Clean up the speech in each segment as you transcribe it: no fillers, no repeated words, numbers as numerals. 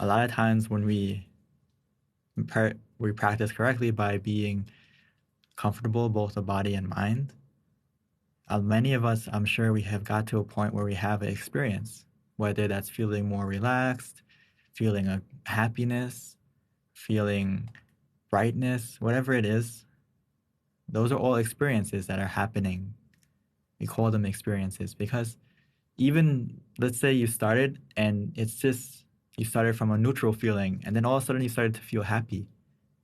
A lot of times when we practice correctly by being comfortable, both the body and mind, many of us, I'm sure we have got to a point where we have an experience, whether that's feeling more relaxed, feeling a happiness, feeling brightness, whatever it is. Those are all experiences that are happening. We call them experiences because even let's say you started and it's just you started from a neutral feeling and then all of a sudden you started to feel happy.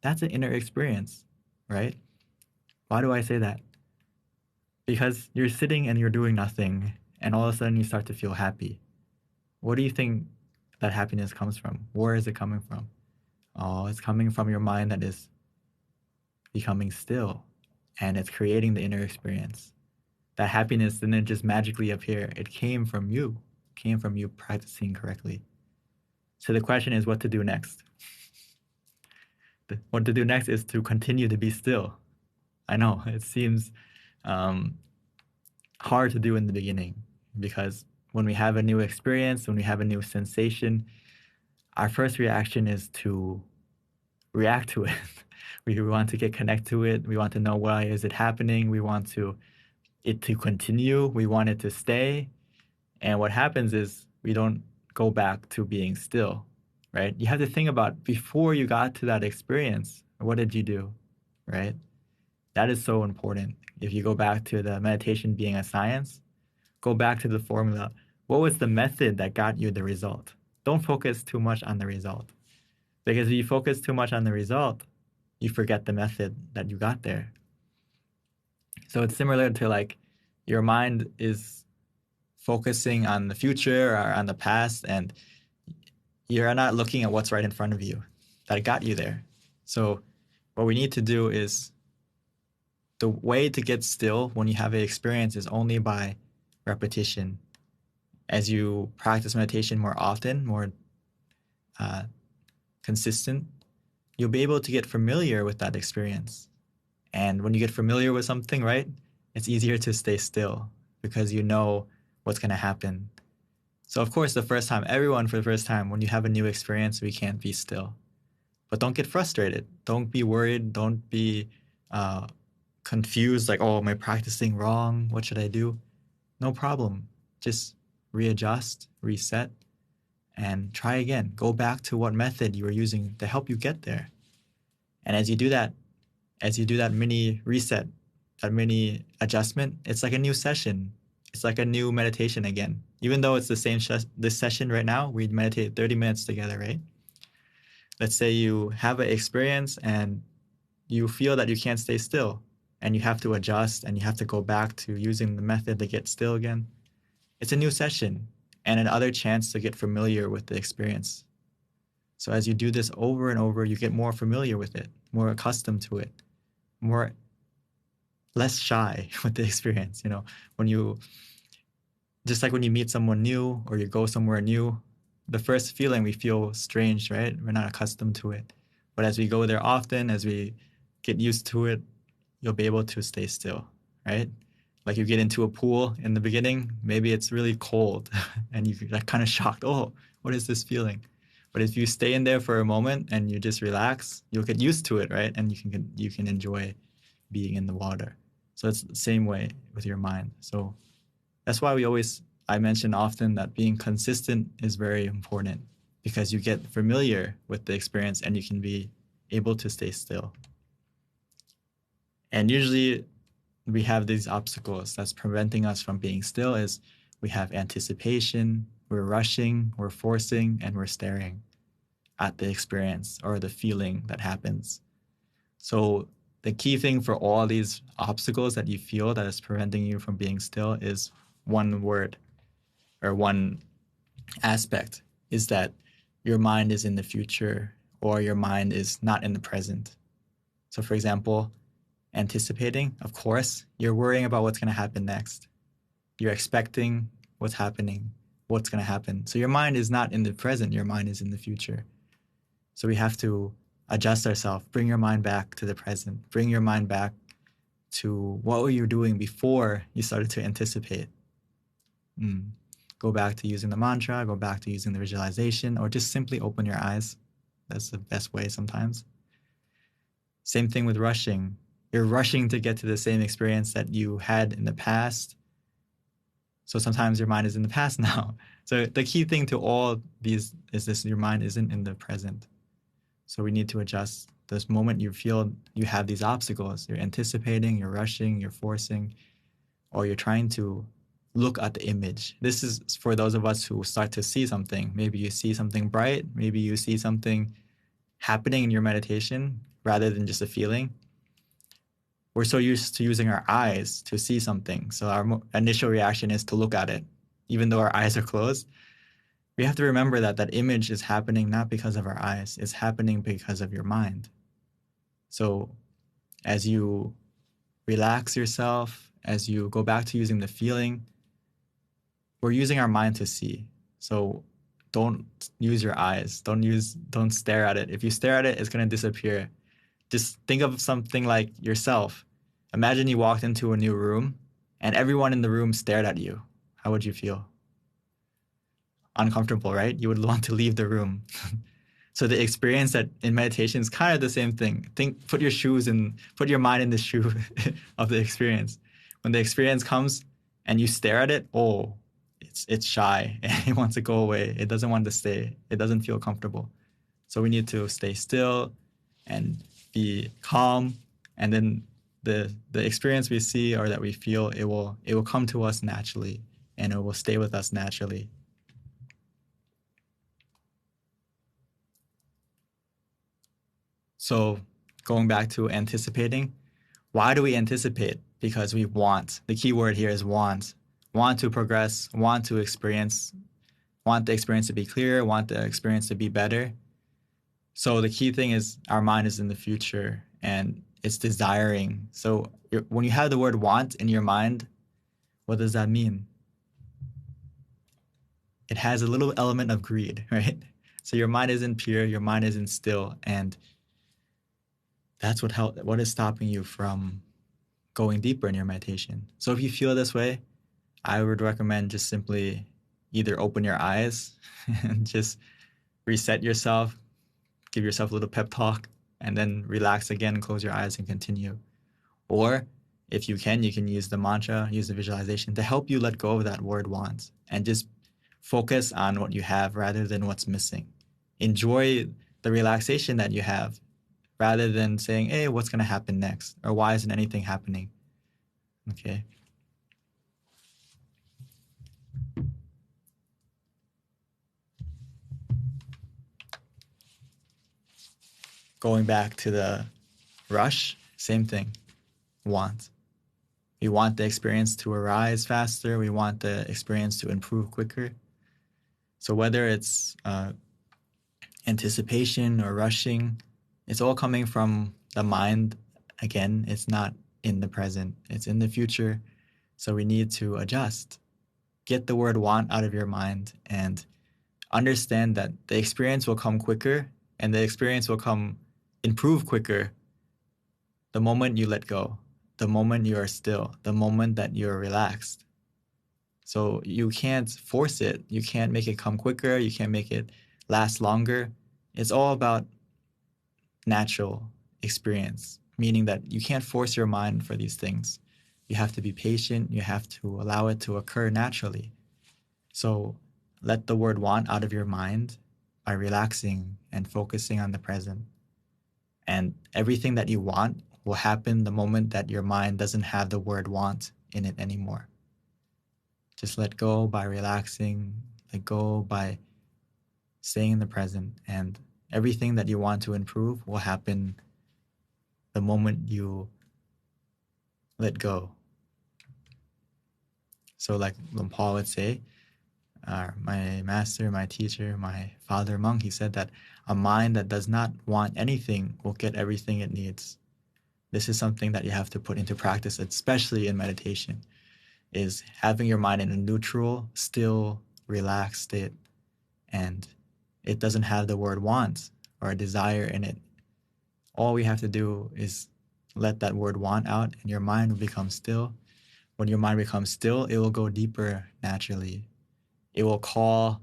That's an inner experience, right? Why do I say that? Because you're sitting and you're doing nothing and all of a sudden you start to feel happy. What do you think that happiness comes from? Where is it coming from? Oh, it's coming from your mind that is becoming still and it's creating the inner experience. That happiness didn't just magically appear. It came from you practicing correctly. So the question is what to do next. What to do next is to continue to be still. I know it seems hard to do in the beginning because when we have a new experience, when we have a new sensation, our first reaction is to react to it. We want to get connected to it. We want to know why is it happening. We want it to continue. We want it to stay. And what happens is we don't go back to being still, right? You have to think about before you got to that experience, what did you do, right? That is so important. If you go back to the meditation being a science, go back to the formula. What was the method that got you the result? Don't focus too much on the result. Because if you focus too much on the result, you forget the method that you got there. So it's similar to like your mind is focusing on the future or on the past, and you're not looking at what's right in front of you that got you there. So what we need to do is the way to get still when you have an experience is only by repetition. As you practice meditation more often, more consistent, you'll be able to get familiar with that experience. And when you get familiar with something, right, it's easier to stay still because you know what's going to happen. So, of course, everyone for the first time, when you have a new experience, we can't be still. But don't get frustrated. Don't be worried. Don't be confused, like, oh, am I practicing wrong? What should I do? No problem. Just readjust, reset, and try again. Go back to what method you were using to help you get there. And as you do that mini reset, that mini adjustment, it's like a new session. It's like a new meditation again. Even though it's the same this session right now, we meditate 30 minutes together, right? Let's say you have an experience and you feel that you can't stay still and you have to adjust and you have to go back to using the method to get still again. It's a new session and another chance to get familiar with the experience. So as you do this over and over, you get more familiar with it, more accustomed to it, less shy with the experience. Just like when you meet someone new or you go somewhere new, the first feeling we feel strange, right? We're not accustomed to it. But as we go there often, as we get used to it, you'll be able to stay still, right? Like you get into a pool in the beginning, maybe it's really cold and you're like kind of shocked. Oh, what is this feeling? But if you stay in there for a moment and you just relax, you'll get used to it, right? And you can enjoy being in the water. So it's the same way with your mind. So that's why I mention often that being consistent is very important because you get familiar with the experience and you can be able to stay still. And usually we have these obstacles that's preventing us from being still is we have anticipation, we're rushing, we're forcing, and we're staring at the experience or the feeling that happens. So the key thing for all these obstacles that you feel that is preventing you from being still is one word or one aspect is that your mind is in the future or your mind is not in the present. So for example, anticipating, of course, you're worrying about what's going to happen next. You're expecting what's happening, what's going to happen. So your mind is not in the present, your mind is in the future. So we have to adjust ourselves, bring your mind back to the present, bring your mind back to what were you doing before you started to anticipate. go back to using the mantra, go back to using the visualization, or just simply open your eyes. That's the best way sometimes. Same thing with rushing. You're rushing to get to the same experience that you had in the past. So sometimes your mind is in the past now. So the key thing to all these is this: your mind isn't in the present. So we need to adjust. This moment you feel you have these obstacles, you're anticipating, you're rushing, you're forcing, or you're trying to look at the image. This is for those of us who start to see something. Maybe you see something bright, maybe you see something happening in your meditation rather than just a feeling. We're so used to using our eyes to see something. So our initial reaction is to look at it, even though our eyes are closed. We have to remember that that image is happening not because of our eyes, it's happening because of your mind. So as you relax yourself, as you go back to using the feeling, we're using our mind to see. So don't use your eyes. Don't stare at it. If you stare at it, it's going to disappear. Just think of something like yourself. Imagine you walked into a new room and everyone in the room stared at you. How would you feel? Uncomfortable, right? You would want to leave the room. So the experience that in meditation is kind of the same thing. Put your mind in the shoe of the experience. When the experience comes and you stare at it, it's shy and it wants to go away. It doesn't want to stay. It doesn't feel comfortable. So we need to stay still and be calm, and then the experience we see or that we feel, it will come to us naturally and it will stay with us naturally. So going back to anticipating, why do we anticipate? Because we want. The key word here is want. Want to progress, want to experience, want the experience to be clear, want the experience to be better. So the key thing is our mind is in the future and it's desiring. So when you have the word want in your mind, what does that mean? It has a little element of greed, right? So your mind isn't pure, your mind isn't still, and that's what is stopping you from going deeper in your meditation. So if you feel this way, I would recommend just simply either open your eyes and just reset yourself, give yourself a little pep talk, and then relax again, close your eyes and continue. Or if you can use the mantra, use the visualization to help you let go of that word want and just focus on what you have rather than what's missing. Enjoy the relaxation that you have rather than saying, hey, what's going to happen next? Or why isn't anything happening? Okay. Going back to the rush, same thing. Want. We want the experience to arise faster. We want the experience to improve quicker. So whether it's anticipation or rushing, it's all coming from the mind. Again, it's not in the present. It's in the future. So we need to adjust. Get the word want out of your mind and understand that the experience will come quicker and the experience will improve quicker the moment you let go, the moment you are still, the moment that you're relaxed. So you can't force it. You can't make it come quicker. You can't make it last longer. It's all about natural experience, meaning that you can't force your mind for these things. You have to be patient. You have to allow it to occur naturally. So let the word want out of your mind by relaxing and focusing on the present. And everything that you want will happen the moment that your mind doesn't have the word want in it anymore. Just let go by relaxing, let go by staying in the present, and everything that you want to improve will happen the moment you let go. So like Paul would say, my master, my teacher, my father monk, he said that a mind that does not want anything will get everything it needs. This is something that you have to put into practice, especially in meditation, is having your mind in a neutral, still, relaxed state. And it doesn't have the word want or a desire in it. All we have to do is let that word want out and your mind will become still. When your mind becomes still, it will go deeper naturally. it will call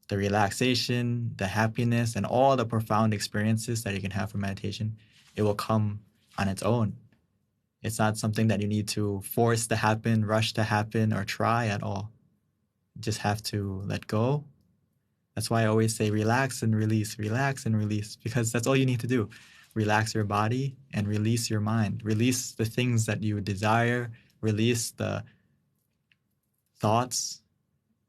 the relaxation, the happiness, and all the profound experiences that you can have from meditation. It will come on its own. It's not something that you need to force to happen, rush to happen, or try at all. You just have to let go. That's why I always say relax and release, because that's all you need to do. Relax your body and release your mind. Release the things that you desire, release the thoughts,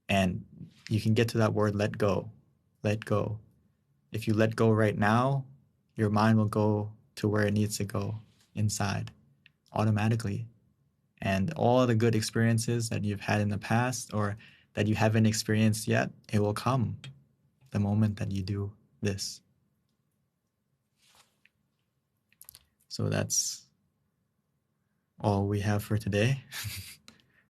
and you can get to that word let go. Let go. If you let go right now, your mind will go to where it needs to go, inside, automatically. And all the good experiences that you've had in the past or that you haven't experienced yet, it will come the moment that you do this. So that's all we have for today.